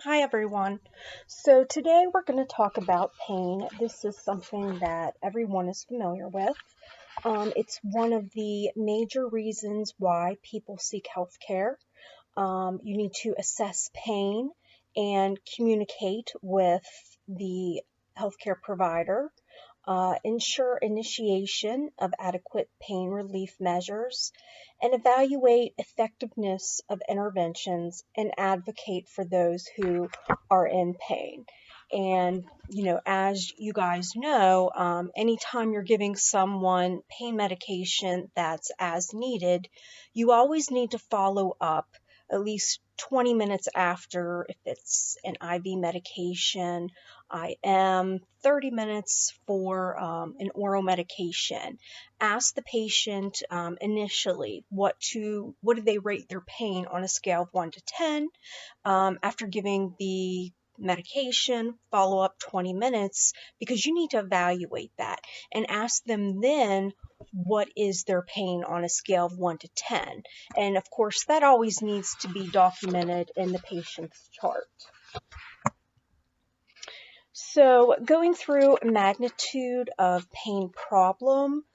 Hi everyone. So today we're going to talk about pain. This is something that everyone is familiar with. It's one of the major reasons why people seek health care. You need to assess pain and communicate with the healthcare provider, ensure initiation of adequate pain relief measures, and evaluate effectiveness of interventions and advocate for those who are in pain. And, as you guys know, anytime you're giving someone pain medication that's as needed, you always need to follow up at least 20 minutes after if it's an IV medication. I am 30 minutes for an oral medication. Ask the patient initially what do they rate their pain on a scale of 1 to 10. After giving the medication, follow up 20 minutes because you need to evaluate that and ask them then what is their pain on a scale of 1 to 10. And of course, that always needs to be documented in the patient's chart. So going through magnitude of pain problem,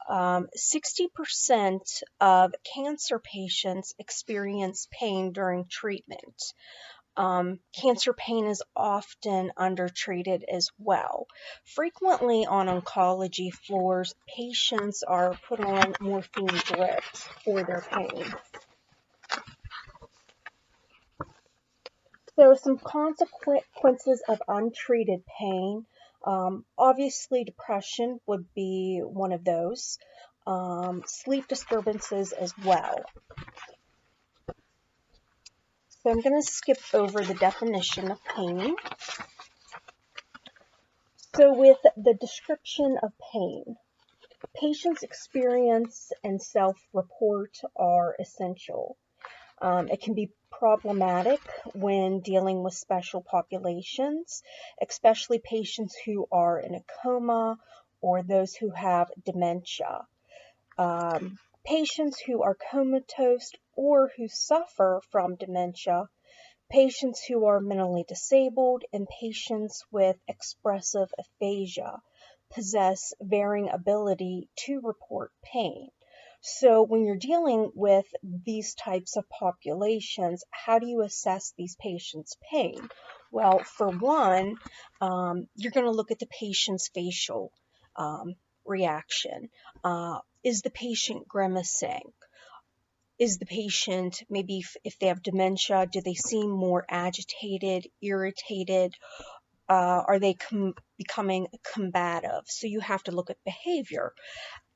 60% of cancer patients experience pain during treatment. Cancer pain is often undertreated as well. Frequently on oncology floors, patients are put on morphine drips for their pain. So some consequences of untreated pain. Obviously, depression would be one of those. Sleep disturbances as well. So I'm going to skip over the definition of pain. So with the description of pain, patient's experience and self-report are essential. It can be problematic when dealing with special populations, especially patients who are in a coma or those who have dementia. Patients who are comatose or who suffer from dementia, patients who are mentally disabled, and patients with expressive aphasia possess varying ability to report pain. So when you're dealing with these types of populations, how do you assess these patients' pain? Well, for one, you're going to look at the patient's facial reaction. Is the patient grimacing? Is the patient, maybe if they have dementia, do they seem more agitated, irritated? Are they becoming combative? So you have to look at behavior.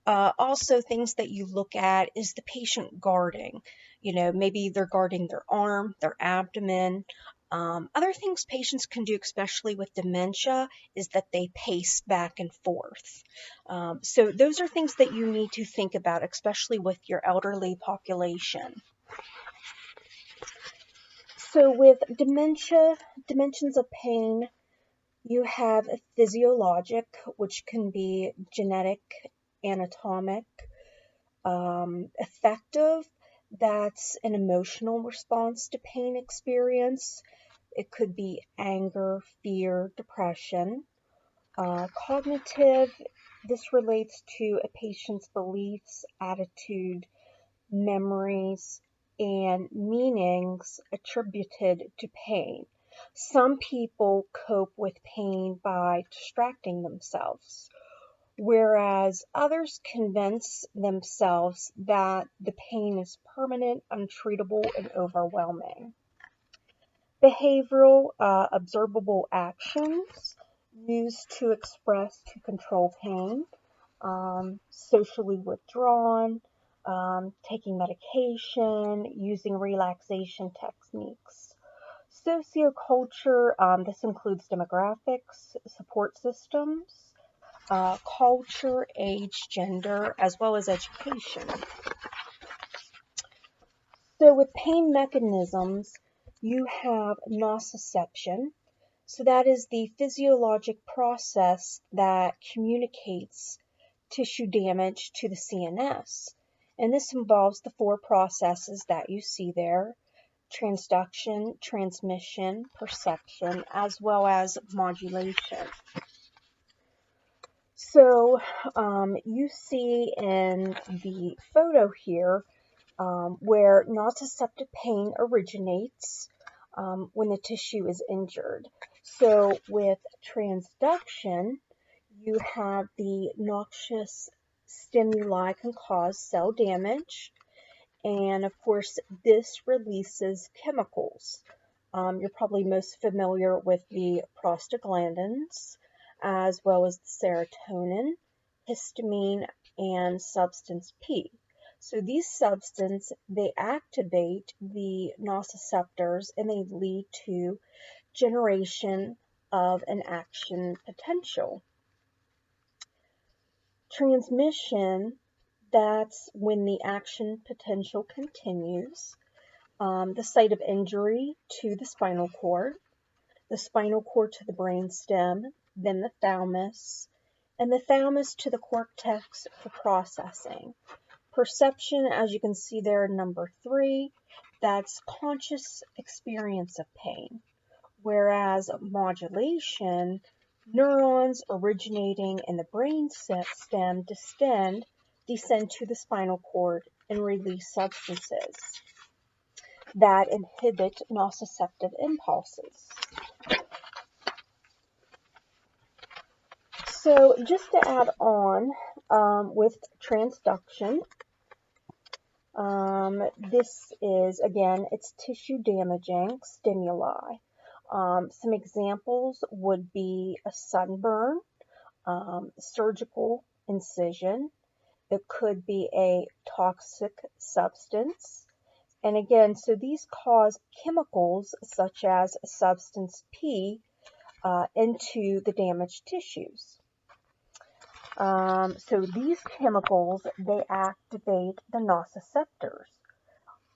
Also, things that you look at is the patient guarding. Maybe they're guarding their arm, their abdomen. Other things patients can do, especially with dementia, is that they pace back and forth. So those are things that you need to think about, especially with your elderly population. So with dementia, dimensions of pain, you have physiologic, which can be genetic, anatomic, affective, that's an emotional response to pain experience. It could be anger, fear, depression. Cognitive, this relates to a patient's beliefs, attitude, memories, and meanings attributed to pain. Some people cope with pain by distracting themselves, whereas others convince themselves that the pain is permanent, untreatable, and overwhelming. Behavioral, observable actions used to express to control pain, socially withdrawn, taking medication, using relaxation techniques. Socioculture, this includes demographics, support systems, culture, age, gender, as well as education. So with pain mechanisms, you have nociception. So that is the physiologic process that communicates tissue damage to the CNS. And this involves the four processes that you see there: transduction, transmission, perception, as well as modulation. So you see in the photo here where nociceptive pain originates when the tissue is injured. So with transduction, you have the noxious stimuli can cause cell damage, and of course this releases chemicals. You're probably most familiar with the prostaglandins, as well as the serotonin, histamine, and substance P. So these substances, they activate the nociceptors and they lead to generation of an action potential. Transmission, that's when the action potential continues. The site of injury to the spinal cord to the brainstem, then the thalamus, and the thalamus to the cortex for processing. Perception, as you can see there, number 3, that's conscious experience of pain. Whereas modulation, neurons originating in the brain stem descend to the spinal cord and release substances that inhibit nociceptive impulses. So just to add on with transduction, this is, again, it's tissue damaging stimuli. Some examples would be a sunburn, surgical incision. It could be a toxic substance. And again, so these cause chemicals such as substance P into the damaged tissues. So these chemicals, they activate the nociceptors.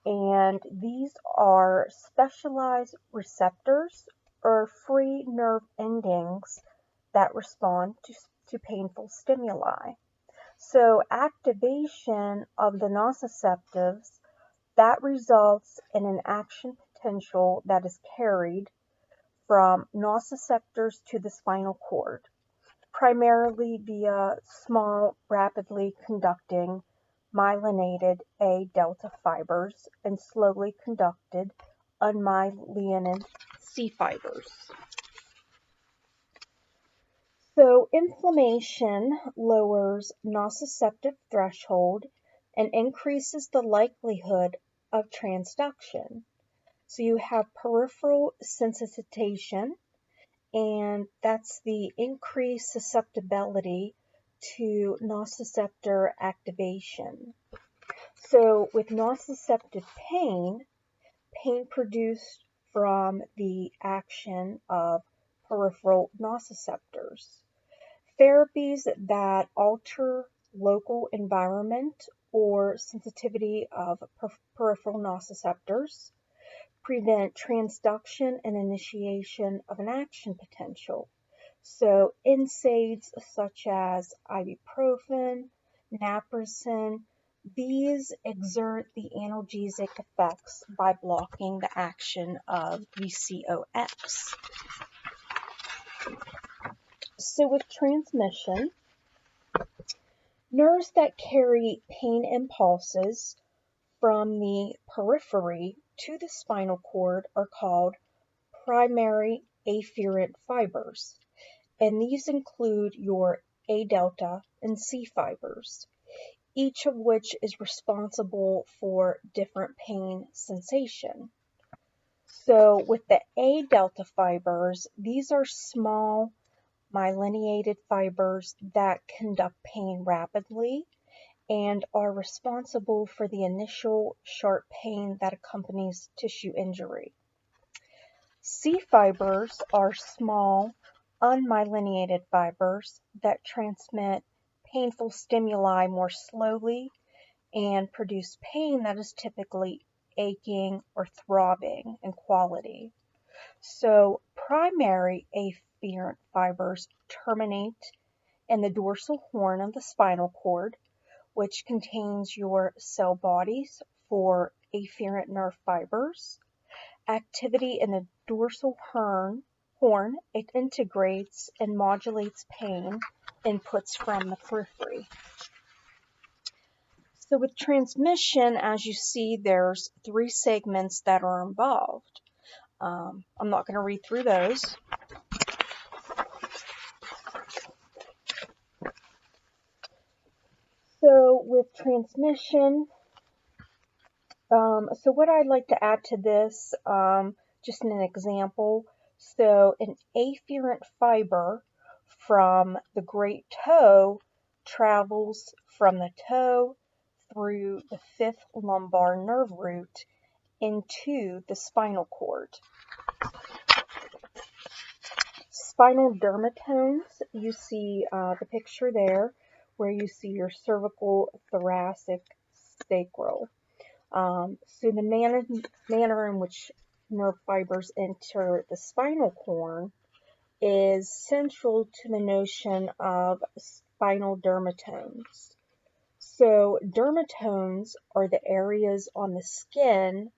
And these are specialized receptors or free nerve endings that respond to painful stimuli. So activation of the nociceptives, that results in an action potential that is carried from nociceptors to the spinal cord, primarily via small, rapidly conducting myelinated A delta fibers and slowly conducted unmyelinated C fibers. So inflammation lowers nociceptive threshold and increases the likelihood of transduction. So you have peripheral sensitization, and that's the increased susceptibility to nociceptor activation. So with nociceptive pain produced from the action of peripheral nociceptors. Therapies that alter local environment or sensitivity of peripheral nociceptors prevent transduction and initiation of an action potential. So NSAIDs such as ibuprofen, naproxen, these exert the analgesic effects by blocking the action of VCOX. So with transmission, nerves that carry pain impulses from the periphery to the spinal cord are called primary afferent fibers, and these include your A delta and C fibers, each of which is responsible for different pain sensation. So with the A delta fibers, these are small myelinated fibers that conduct pain rapidly and are responsible for the initial sharp pain that accompanies tissue injury. C fibers are small, unmyelinated fibers that transmit painful stimuli more slowly and produce pain that is typically aching or throbbing in quality. So primary afferent fibers terminate in the dorsal horn of the spinal cord, which contains your cell bodies for afferent nerve fibers. activity in the dorsal horn, it integrates and modulates pain inputs from the periphery. So with transmission, as you see, there's 3 segments that are involved. I'm not going to read through those. So with transmission, so what I'd like to add to this, just an example. So an afferent fiber from the great toe travels from the toe through the 5th lumbar nerve root into the spinal cord. Spinal dermatomes, you see the picture there where you see your cervical, thoracic, sacral. So the manner in which nerve fibers enter the spinal cord is central to the notion of spinal dermatomes. So dermatomes are the areas on the skin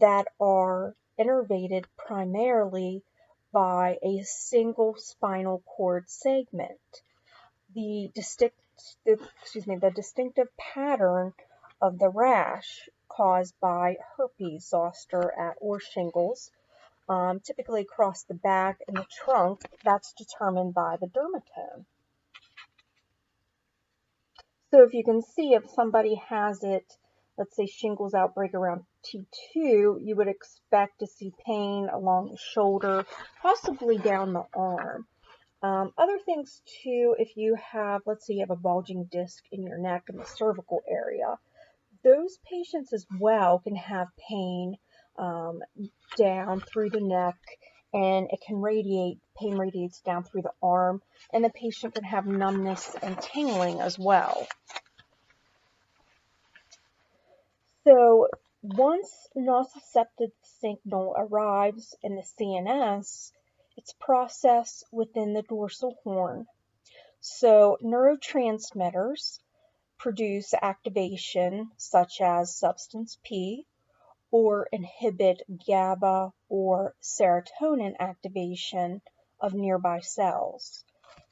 that are innervated primarily by a single spinal cord segment. The distinctive pattern of the rash caused by herpes zoster or shingles, typically across the back and the trunk, that's determined by the dermatome. So if you can see, if somebody has it, let's say shingles outbreak around T2, you would expect to see pain along the shoulder, possibly down the arm. Other things too, if you have, let's say you have a bulging disc in your neck in the cervical area, those patients as well can have pain down through the neck, and it can pain radiates down through the arm, and the patient can have numbness and tingling as well. So once nociceptive signal arrives in the CNS, it's processed within the dorsal horn. So neurotransmitters produce activation such as substance P, or inhibit GABA or serotonin activation of nearby cells.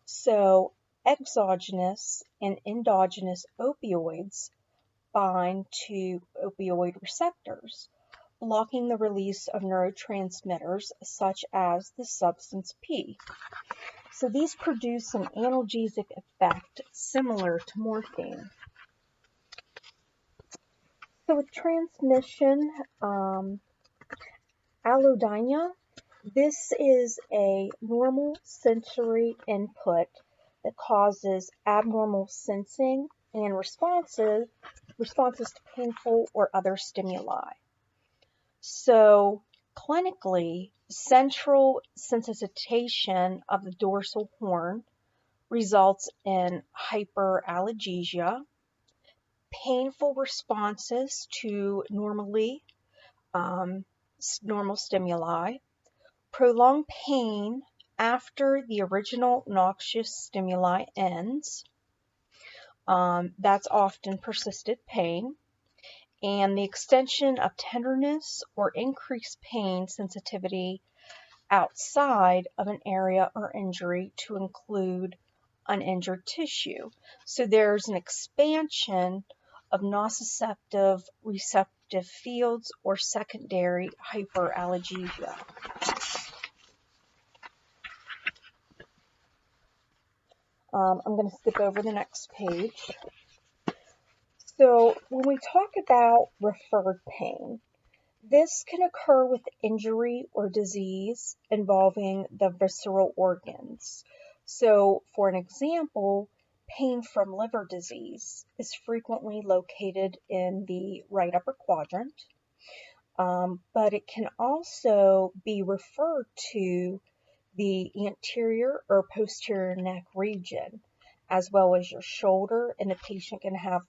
So exogenous and endogenous opioids bind to opioid receptors, blocking the release of neurotransmitters such as the substance P. So these produce an analgesic effect similar to morphine. So with transmission, allodynia, this is a normal sensory input that causes abnormal sensing and responses to painful or other stimuli. So clinically, central sensitization of the dorsal horn results in hyperalgesia, painful responses to normal stimuli, prolonged pain after the original noxious stimuli ends. That's often persistent pain, and the extension of tenderness or increased pain sensitivity outside of an area or injury to include uninjured tissue. So there's an expansion of nociceptive receptive fields or secondary hyperalgesia. I'm going to skip over the next page. So when we talk about referred pain, this can occur with injury or disease involving the visceral organs. So for an example, pain from liver disease is frequently located in the right upper quadrant, but it can also be referred to the anterior or posterior neck region, as well as your shoulder, and the patient can have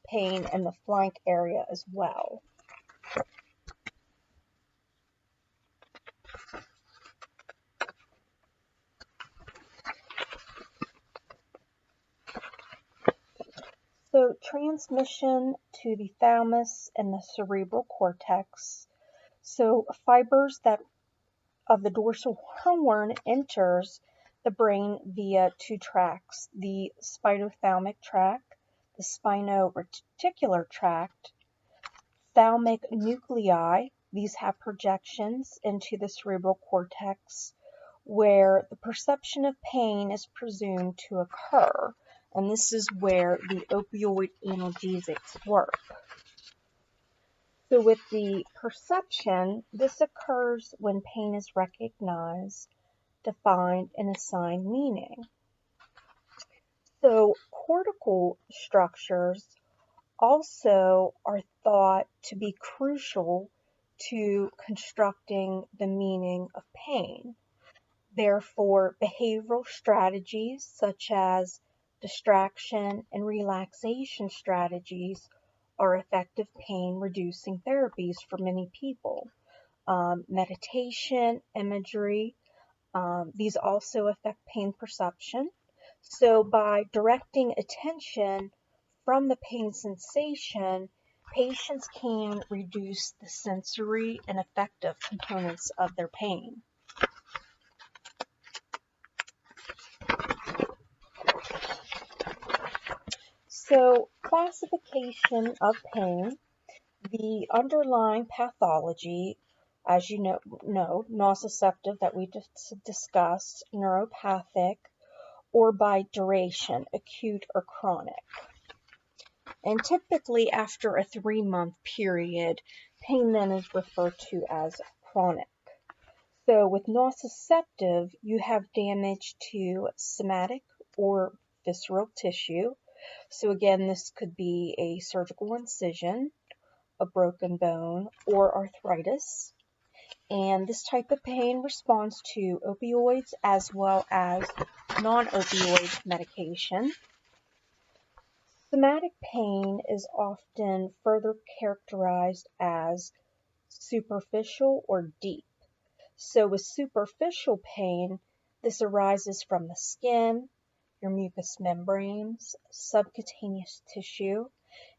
pain in the flank area as well. So transmission to the thalamus and the cerebral cortex. So fibers that of the dorsal horn enters the brain via two tracts, the spinothalamic tract, the spino-reticular tract, thalamic nuclei. These have projections into the cerebral cortex where the perception of pain is presumed to occur, and this is where the opioid analgesics work. So with the perception, this occurs when pain is recognized, defined, and assigned meaning. So cortical structures also are thought to be crucial to constructing the meaning of pain. Therefore, behavioral strategies such as distraction and relaxation strategies are effective pain-reducing therapies for many people. Meditation, imagery, these also affect pain perception. So by directing attention from the pain sensation, patients can reduce the sensory and affective components of their pain. So, classification of pain, the underlying pathology, as you know, nociceptive that we just discussed, neuropathic, or by duration, acute or chronic. And typically after a 3-month period, pain then is referred to as chronic. So with nociceptive, you have damage to somatic or visceral tissue. So again, this could be a surgical incision, a broken bone, or arthritis. And this type of pain responds to opioids as well as non-opioid medication. Somatic pain is often further characterized as superficial or deep. So with superficial pain, this arises from the skin, your mucous membranes, subcutaneous tissue,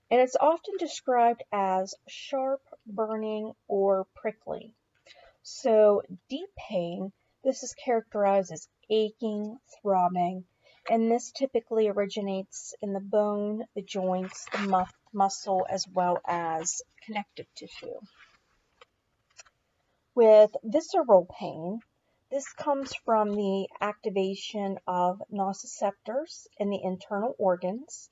and it's often described as sharp, burning, or prickly. So deep pain, this is characterized as aching, throbbing, and this typically originates in the bone, the joints, the muscle, as well as connective tissue. With visceral pain, this comes from the activation of nociceptors in the internal organs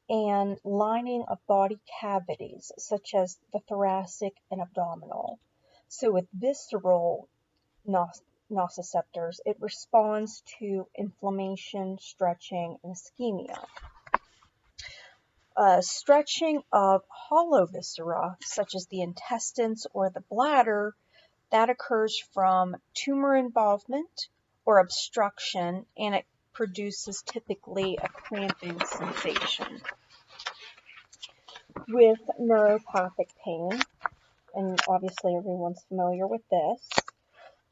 and lining of body cavities, such as the thoracic and abdominal. So with visceral nociceptors, it responds to inflammation, stretching, and ischemia. Stretching of hollow viscera, such as the intestines or the bladder, that occurs from tumor involvement or obstruction, and it produces typically a cramping sensation. With neuropathic pain, and obviously everyone's familiar with this,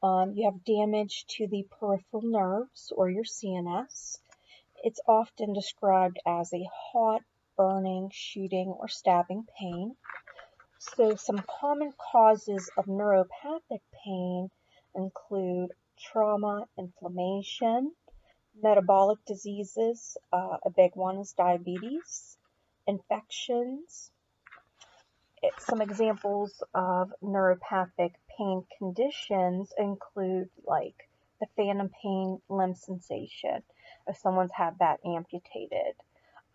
you have damage to the peripheral nerves or your CNS. It's often described as a hot, burning, shooting, or stabbing pain. So some common causes of neuropathic pain include trauma, inflammation, metabolic diseases, a big one is diabetes, infections. Some examples of neuropathic pain conditions include like the phantom pain limb sensation if someone's had that amputated,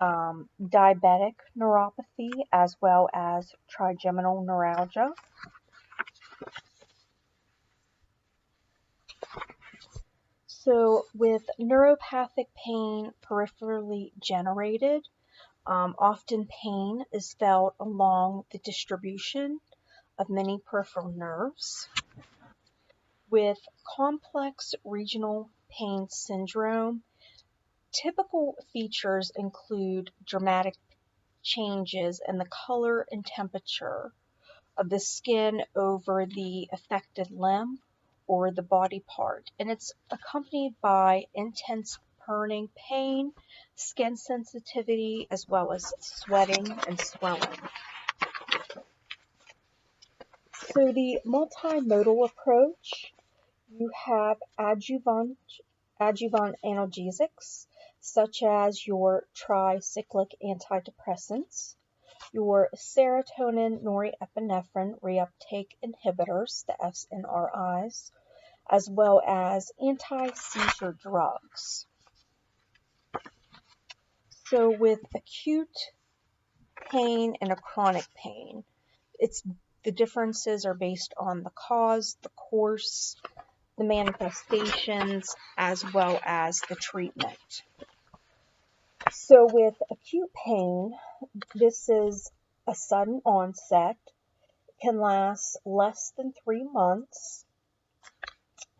diabetic neuropathy, as well as trigeminal neuralgia. So with neuropathic pain peripherally generated, often pain is felt along the distribution of many peripheral nerves. With complex regional pain syndrome, typical features include dramatic changes in the color and temperature of the skin over the affected limb or the body part, and it's accompanied by intense burning pain, skin sensitivity, as well as sweating and swelling. So the multimodal approach, you have adjuvant analgesics, such as your tricyclic antidepressants, your serotonin norepinephrine reuptake inhibitors, the SNRIs, as well as anti-seizure drugs. So with acute pain and a chronic pain, the differences are based on the cause, the course, the manifestations, as well as the treatment. So with acute pain, this is a sudden onset, can last less than 3 months.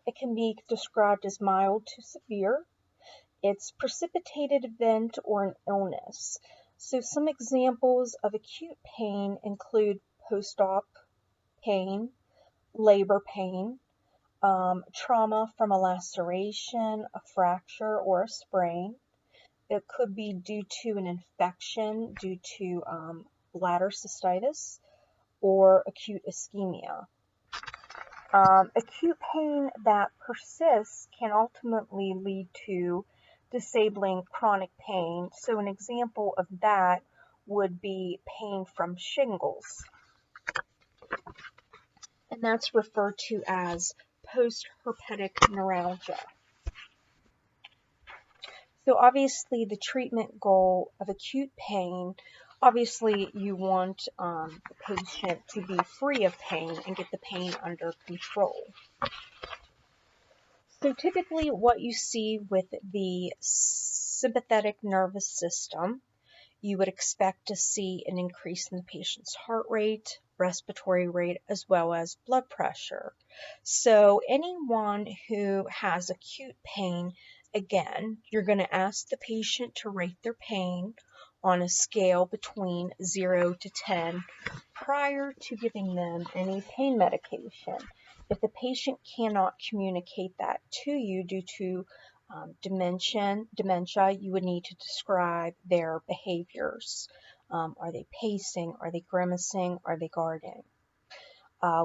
It can be described as mild to severe. It's precipitated event or an illness. So some examples of acute pain include post-op pain, labor pain, trauma from a laceration, a fracture, or a sprain. It could be due to an infection due to bladder cystitis or acute ischemia. Acute pain that persists can ultimately lead to disabling chronic pain. So an example of that would be pain from shingles, and that's referred to as post-herpetic neuralgia. So obviously the treatment goal of acute pain, obviously you want the patient to be free of pain and get the pain under control. So typically what you see with the sympathetic nervous system, you would expect to see an increase in the patient's heart rate, respiratory rate, as well as blood pressure. So anyone who has acute pain, again, you're going to ask the patient to rate their pain on a scale between 0 to 10 prior to giving them any pain medication. If the patient cannot communicate that to you due to dementia, you would need to describe their behaviors. Are they pacing? Are they grimacing? Are they guarding?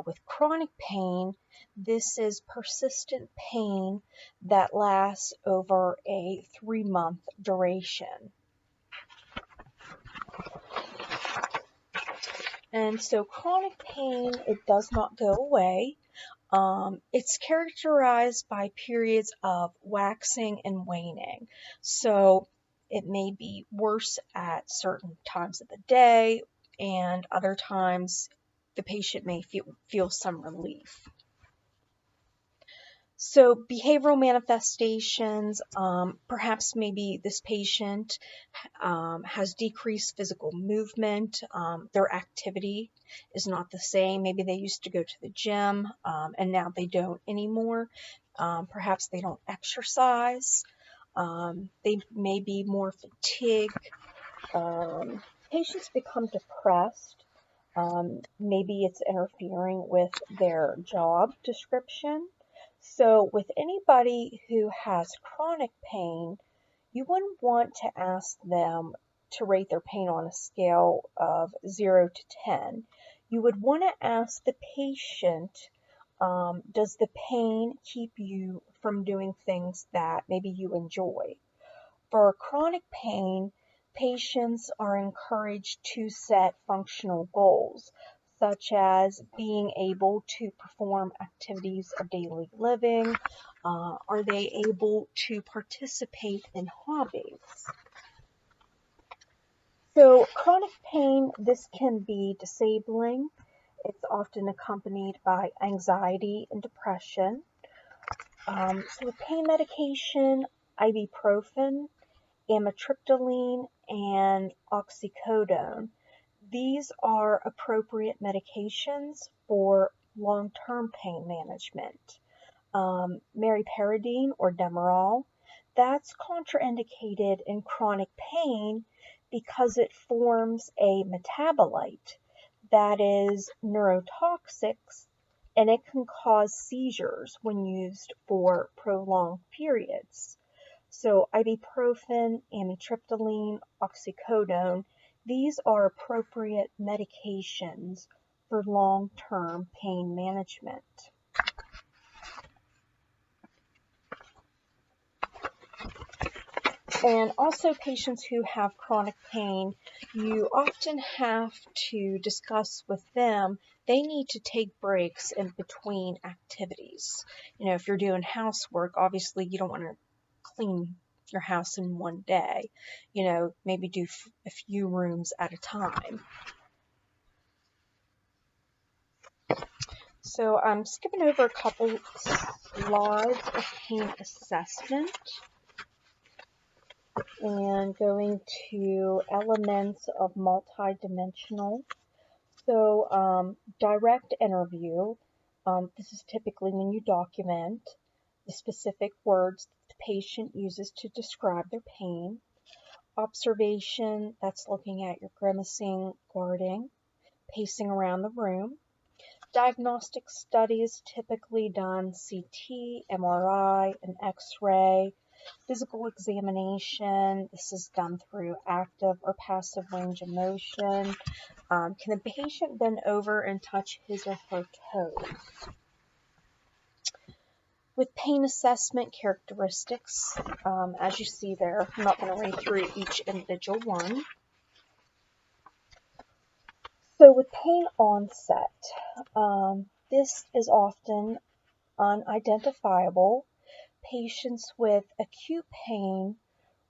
With chronic pain, this is persistent pain that lasts over a 3-month duration. And so chronic pain, it does not go away. It's characterized by periods of waxing and waning. So it may be worse at certain times of the day, and other times the patient may feel some relief. So behavioral manifestations, perhaps maybe this patient has decreased physical movement, their activity is not the same. Maybe they used to go to the gym and now they don't anymore. Perhaps they don't exercise. They may be more fatigued. Patients become depressed. Maybe it's interfering with their job description. So with anybody who has chronic pain, you wouldn't want to ask them to rate their pain on a scale of 0 to 10. You would want to ask the patient, does the pain keep you from doing things that maybe you enjoy? For chronic pain, patients are encouraged to set functional goals, such as being able to perform activities of daily living. Are they able to participate in hobbies? So chronic pain, this can be disabling. It's often accompanied by anxiety and depression. So with pain medication, ibuprofen, amitriptyline, and oxycodone. These are appropriate medications for long-term pain management. Meperidine or Demerol, that's contraindicated in chronic pain because it forms a metabolite that is neurotoxic, and it can cause seizures when used for prolonged periods. So ibuprofen, amitriptyline, oxycodone, these are appropriate medications for long-term pain management. And also patients who have chronic pain, you often have to discuss with them, they need to take breaks in between activities. You know, if you're doing housework, obviously you don't want to clean your house in one day. You know, maybe do a few rooms at a time. So I'm skipping over a couple slides of pain assessment and going to elements of multidimensional. So direct interview, this is typically when you document the specific words the patient uses to describe their pain. Observation, that's looking at your grimacing, guarding, pacing around the room. Diagnostic studies typically done CT, MRI, an X-ray. Physical examination, this is done through active or passive range of motion. Can the patient bend over and touch his or her toes? With pain assessment characteristics, as you see there, I'm not going to read through each individual one. So with pain onset, this is often unidentifiable. Patients with acute pain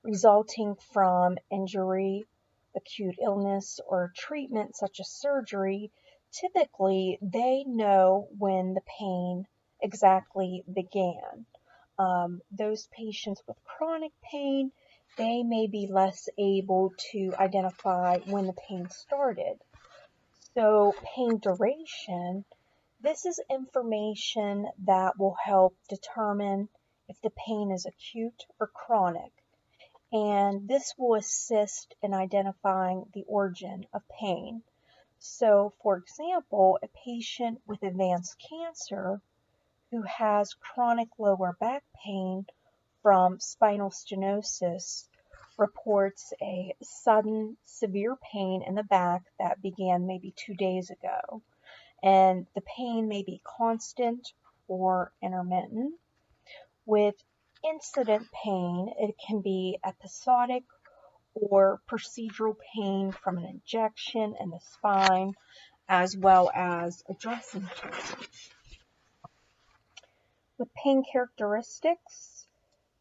resulting from injury, acute illness, or treatment such as surgery, typically they know when the pain exactly began. Those patients with chronic pain, they may be less able to identify when the pain started. So pain duration, this is information that will help determine if the pain is acute or chronic, and this will assist in identifying the origin of pain. So, for example, a patient with advanced cancer who has chronic lower back pain from spinal stenosis reports a sudden severe pain in the back that began maybe 2 days ago. And the pain may be constant or intermittent. With incident pain, it can be episodic or procedural pain from an injection in the spine, as well as a dressing change. With pain characteristics,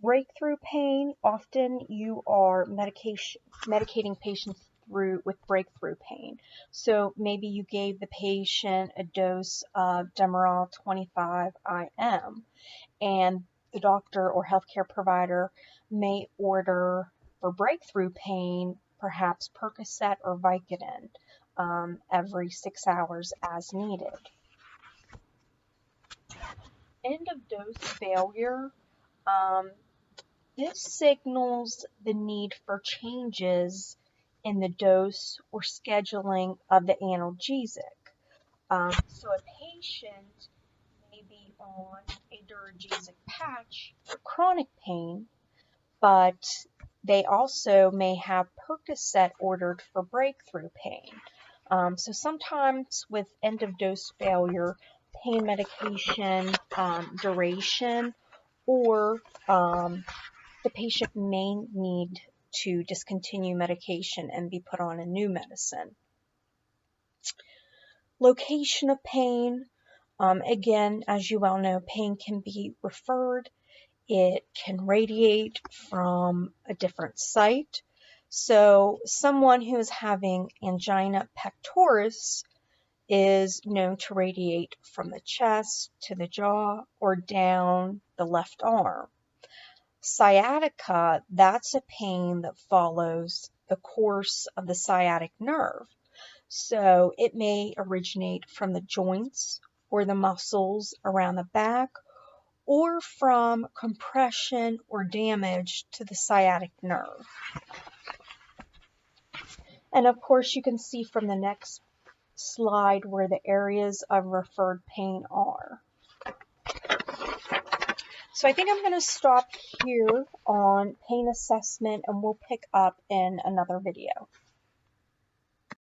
breakthrough pain, often you are medicating patients with breakthrough pain. So maybe you gave the patient a dose of Demerol 25 IM, and the doctor or healthcare provider may order for breakthrough pain perhaps Percocet or Vicodin every 6 hours as needed. End of dose failure. This signals the need for changes in the dose or scheduling of the analgesic. So a patient may be on a Duragesic patch for chronic pain, but they also may have Percocet ordered for breakthrough pain. So sometimes with end of dose failure, pain medication duration, or the patient may need to discontinue medication and be put on a new medicine. Location of pain. Again, as you well know, pain can be referred. It can radiate from a different site. So someone who is having angina pectoris is known to radiate from the chest to the jaw or down the left arm. Sciatica, that's a pain that follows the course of the sciatic nerve. So it may originate from the joints or the muscles around the back, or from compression or damage to the sciatic nerve. And of course, you can see from the next slide where the areas of referred pain are. So I think I'm going to stop here on pain assessment, and we'll pick up in another video.